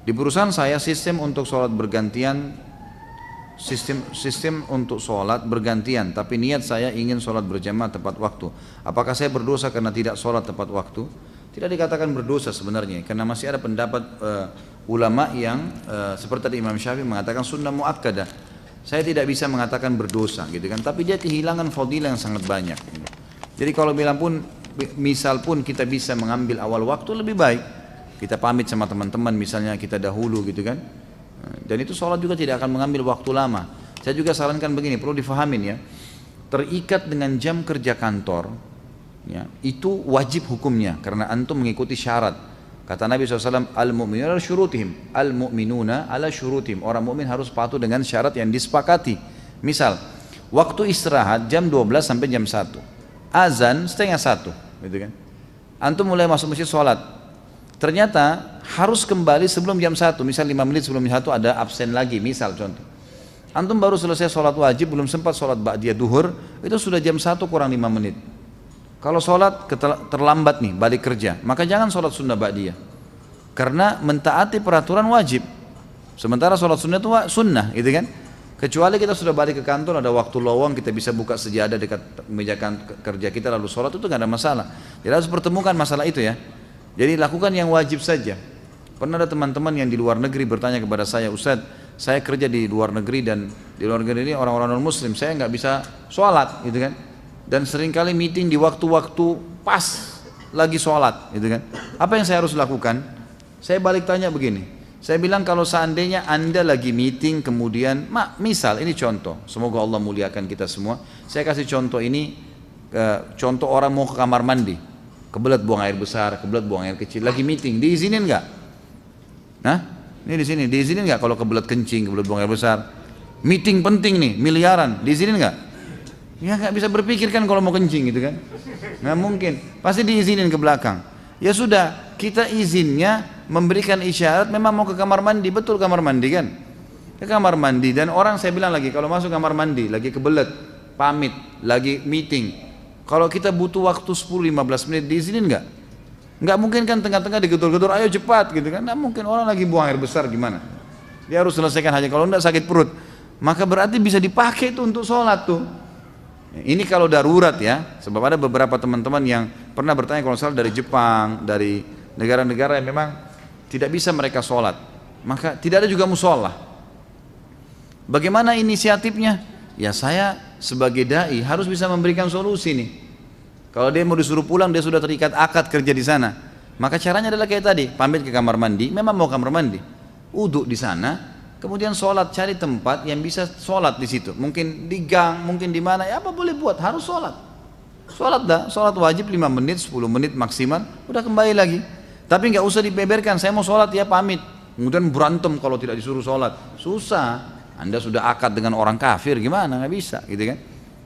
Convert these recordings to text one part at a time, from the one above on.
Di perusahaan saya sistem untuk sholat bergantian, sistem untuk sholat bergantian, tapi niat saya ingin sholat berjamaah tepat waktu. Apakah saya berdosa karena tidak sholat tepat waktu? Tidak dikatakan berdosa sebenarnya, karena masih ada pendapat ulama yang seperti Imam Syafi'i mengatakan sunnah muakkadah. Saya tidak bisa mengatakan berdosa gitu kan, tapi dia kehilangan fadilah yang sangat banyak. Jadi kalau bilang pun, misal pun kita bisa mengambil awal waktu lebih baik. Kita pamit sama teman-teman misalnya kita dahulu gitu kan. Dan itu sholat juga tidak akan mengambil waktu lama. Saya juga sarankan begini, perlu difahamin ya. Terikat dengan jam kerja kantor, ya, itu wajib hukumnya karena antum mengikuti syarat. Kata Nabi SAW, al-mu'minuna ala syurutihim, al-mu'minuna ala syurutihim. Orang mukmin harus patuh dengan syarat yang disepakati. Misal, waktu istirahat jam 12 sampai jam 1. Azan setengah 1, gitu kan. Antum mulai masuk masjid sholat. Ternyata harus kembali sebelum jam 1, misal 5 menit sebelum jam 1 ada absen lagi, misal contoh. Antum baru selesai sholat wajib, belum sempat sholat ba'diyah duhur, itu sudah jam 1 kurang 5 menit. Kalau sholat terlambat nih, balik kerja, maka jangan sholat sunnah ba'diyah. Karena mentaati peraturan wajib. Sementara sholat sunnah itu sunnah, gitu kan. Kecuali kita sudah balik ke kantor, ada waktu lowong, kita bisa buka sejadah dekat meja kerja kita, lalu sholat itu nggak ada masalah. Jadi harus pertemukan masalah itu ya. Jadi lakukan yang wajib saja. Pernah ada teman-teman yang di luar negeri bertanya kepada saya, Ustadz, saya kerja di luar negeri dan di luar negeri ini orang-orang non muslim, saya nggak bisa sholat, gitu kan. Dan seringkali meeting di waktu-waktu pas lagi sholat, gitu kan. Apa yang saya harus lakukan? Saya balik tanya begini, saya bilang kalau seandainya anda lagi meeting kemudian, misal ini contoh, semoga Allah muliakan kita semua. Saya kasih contoh ini, contoh orang mau ke kamar mandi, kebelet buang air besar, kebelet buang air kecil, lagi meeting, diizinin nggak? Nah, ini di sini diizinin nggak kalau kebelet kencing, kebelet buang air besar? Meeting penting nih, miliaran, diizinin nggak? Ya nggak bisa berpikir kan kalau mau kencing gitu kan, nggak mungkin, pasti diizinin ke belakang. Ya sudah, kita izinnya memberikan isyarat memang mau ke kamar mandi, betul kamar mandi kan, ke kamar mandi. Dan orang saya bilang lagi, kalau masuk kamar mandi lagi kebelet, pamit, lagi meeting, kalau kita butuh waktu 10-15 menit diizinin nggak? Nggak mungkin kan tengah-tengah digedor-gedor, ayo cepat gitu kan, nggak mungkin. Orang lagi buang air besar gimana, dia harus selesaikan hajat, kalau enggak sakit perut. Maka berarti bisa dipakai itu untuk sholat tuh. Ini kalau darurat ya, sebab ada beberapa teman-teman yang pernah bertanya kalau salah dari Jepang, dari negara-negara yang memang tidak bisa mereka sholat, maka tidak ada juga musola. Bagaimana inisiatifnya? Ya saya sebagai dai harus bisa memberikan solusi nih. Kalau dia mau disuruh pulang, dia sudah terikat akad kerja di sana, maka caranya adalah kayak tadi, pamit ke kamar mandi, memang mau kamar mandi, uduk di sana. Kemudian sholat, cari tempat yang bisa sholat di situ. Mungkin di gang, mungkin di mana, ya apa boleh buat, harus sholat. Sholat dah, sholat wajib 5 menit, 10 menit maksimal, udah kembali lagi. Tapi nggak usah dibeberkan, saya mau sholat ya pamit. Kemudian berantem kalau tidak disuruh sholat, susah. Anda sudah akad dengan orang kafir, gimana, nggak bisa gitu kan.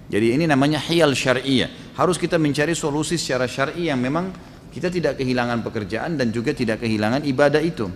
Jadi ini namanya hiyal syari'iyah. Harus kita mencari solusi secara syar'i yang memang kita tidak kehilangan pekerjaan dan juga tidak kehilangan ibadah itu.